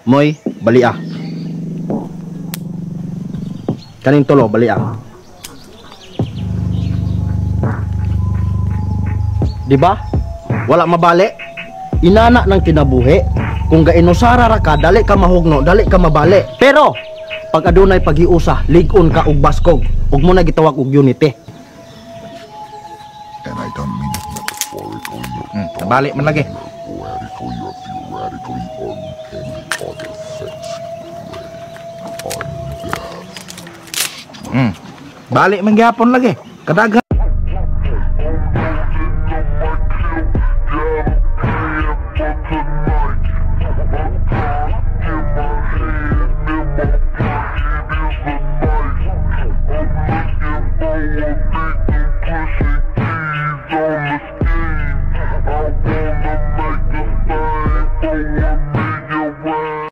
Moy, balia. Kaning tulo, balia. Diba? Wala mabali. Inana ng kinabuhi. Kung gainusara ra ka, dali ka mahugno, dali ka mabali. Pero pag adunay paghiusa, ligon ka og baskog. Ug mo na gitawag og unity. And I don't mean it metaphorically or Nabali man lagi. poetically or theoretically or in any other fenced way. I'm deaf. Bali man gyapon lagi. Kadaghan